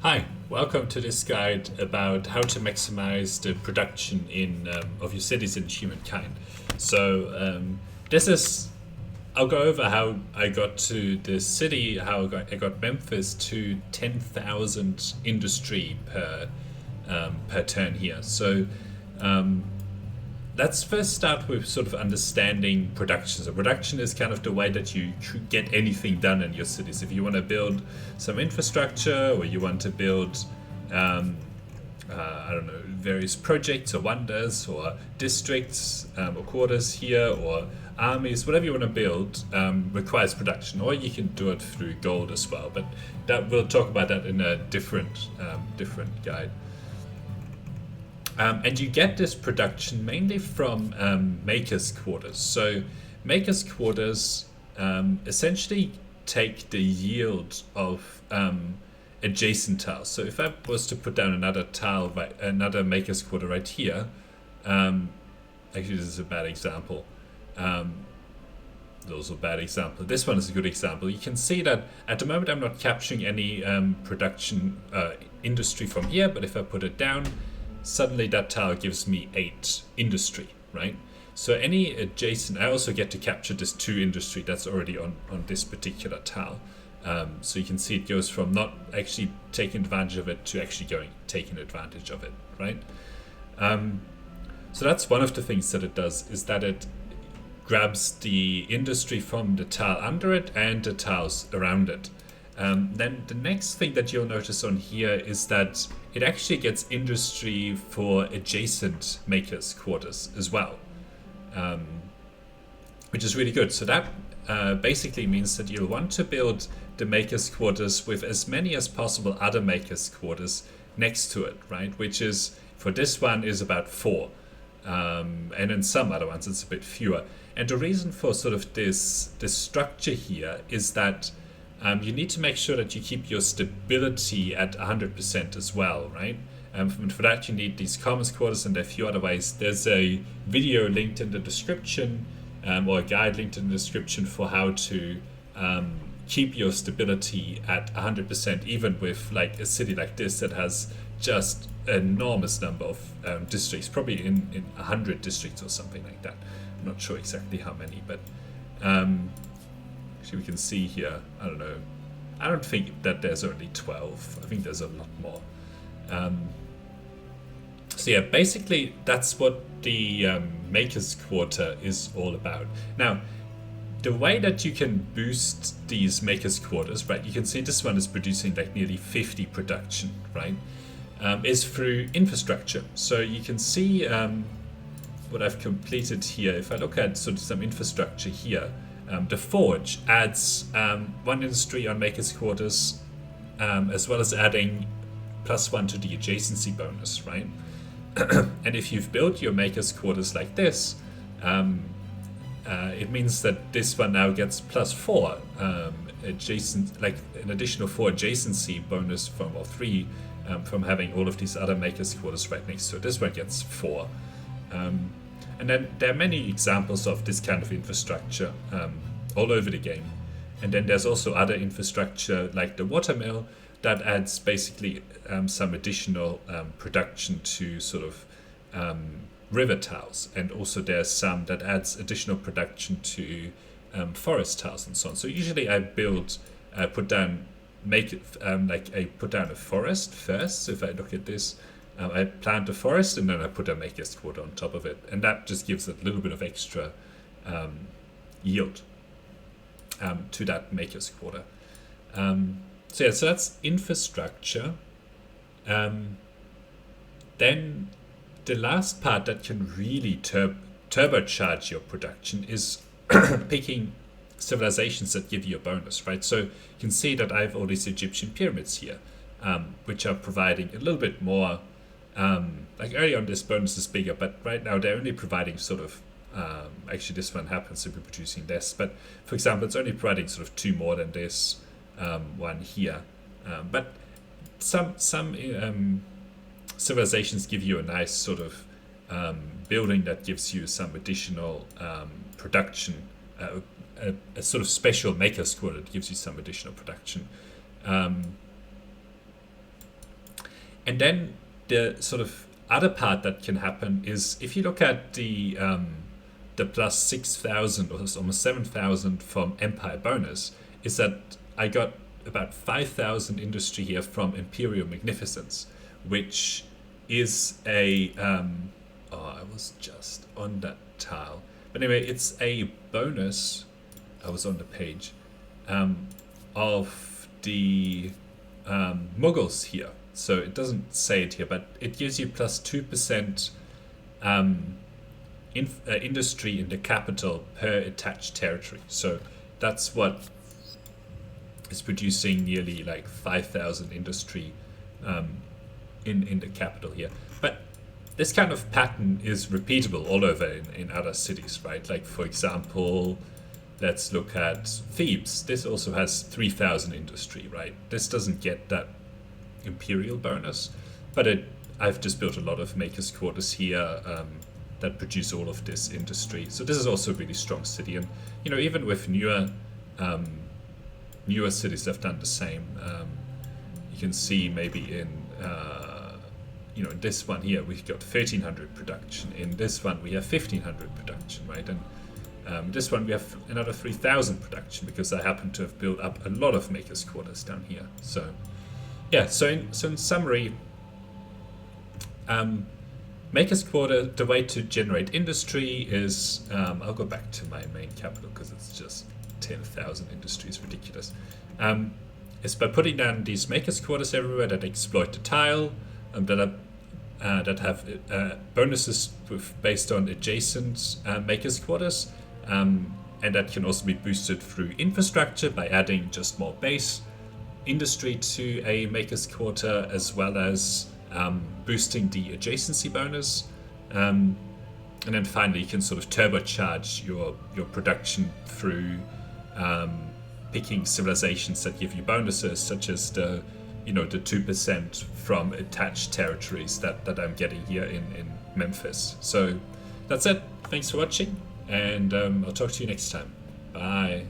Hi, welcome to this guide about how to maximize the production of your cities in Humankind. This is, I'll go over how I got to this city, how I got Memphis to 10,000 industry per turn here. Um, let's first start with sort of understanding production. So production is kind of the way that you get anything done in your cities. If you want to build some infrastructure, or you want to build, I don't know, various projects or wonders or districts or quarters here or armies, whatever you want to build requires production, or you can do it through gold as well. But we'll talk about that in a different guide. And you get this production mainly from makers' quarters. So makers' quarters essentially take the yield of adjacent tiles. So if I was to put down another tile, another maker's quarter right here, actually this is a bad example. Also a bad example. This one is a good example. You can see that at the moment I'm not capturing any production industry from here, but if I put it down, suddenly that tile gives me 8 industry, right? So any adjacent, I also get to capture this 2 industry that's already on this particular tile. So you can see it goes from not actually taking advantage of it to actually taking advantage of it, right? So that's one of the things that it does, is that it grabs the industry from the tile under it and the tiles around it. Then the next thing that you'll notice on here is that it actually gets industry for adjacent makers' quarters as well, which is really good. So that basically means that you'll want to build the makers' quarters with as many as possible other makers' quarters next to it, right? Which is, for this one, is about 4. And in some other ones it's a bit fewer. And the reason for sort of this structure here is that you need to make sure that you keep your stability at 100% as well, right? And for that you need these commons quarters, and there are a few other ways. There's a video linked in the description, or a guide linked in the description for how to keep your stability at 100%, even with like a city like this that has just an enormous number of districts, probably in 100 districts or something like that. I'm not sure exactly how many, but actually we can see here, I don't know, I don't think that there's only 12. I think there's a lot more. So yeah, basically that's what the Maker's Quarter is all about. Now, the way that you can boost these Maker's Quarters, right, you can see this one is producing like nearly 50 production, right, is through infrastructure. So you can see what I've completed here. If I look at sort of some infrastructure here, the forge adds 1 industry on Maker's Quarters, as well as adding +1 to the adjacency bonus, right? And if you've built your Maker's Quarters like this, it means that this one now gets +4 adjacent, like an additional 4 adjacency bonus from, or 3, from having all of these other Maker's Quarters right next to it. This one gets 4. And then there are many examples of this kind of infrastructure all over the game. And then there's also other infrastructure like the watermill that adds basically some additional production to sort of river tiles. And also there's some that adds additional production to forest tiles and so on. So usually I put down a forest first. So if I look at this, I plant a forest and then I put a maker's quarter on top of it, and that just gives it a little bit of extra yield to that maker's quarter. So that's infrastructure. Then the last part that can really turbocharge your production is picking civilizations that give you a bonus, right? So you can see that I have all these Egyptian pyramids here, which are providing a little bit more. Like early on this bonus is bigger, but right now they're only providing sort of, actually this one happens to be producing less, but for example it's only providing sort of 2 more than this one here. But some civilizations give you a nice sort of building that gives you some additional production, a sort of special maker's quarter that gives you some additional production. And then the sort of other part that can happen is if you look at the plus 6,000 or almost 7,000 from Empire bonus, is that I got about 5,000 industry here from Imperial Magnificence, which is a I was just on that tile, but anyway, it's a bonus. I was on the page of the Mughals here, so it doesn't say it here, but it gives you plus 2% industry in the capital per attached territory. So that's what is producing nearly like 5,000 industry in the capital here. But this kind of pattern is repeatable all over in other cities, right? Like, for example, let's look at Thebes. This also has 3,000 industry, right? This doesn't get that imperial bonus, but I've just built a lot of makers quarters here that produce all of this industry. So this is also a really strong city, and even with newer cities have done the same. You can see maybe in this one here we've got 1,300 production. In this one we have 1,500 production, right? And this one we have another 3,000 production because I happen to have built up a lot of makers quarters down here. So yeah, so in summary, Makers Quarter, the way to generate industry is, I'll go back to my main capital because it's just 10,000 industry is ridiculous. Is by putting down these Makers Quarters everywhere that exploit the tile, that have bonuses based on adjacent Makers Quarters, and that can also be boosted through infrastructure by adding just more base industry to a Makers Quarter, as well as boosting the adjacency bonus, and then finally you can sort of turbocharge your production through picking civilizations that give you bonuses, such as the 2% from attached territories that I'm getting here in Memphis. So that's it. Thanks for watching, and I'll talk to you next time. Bye.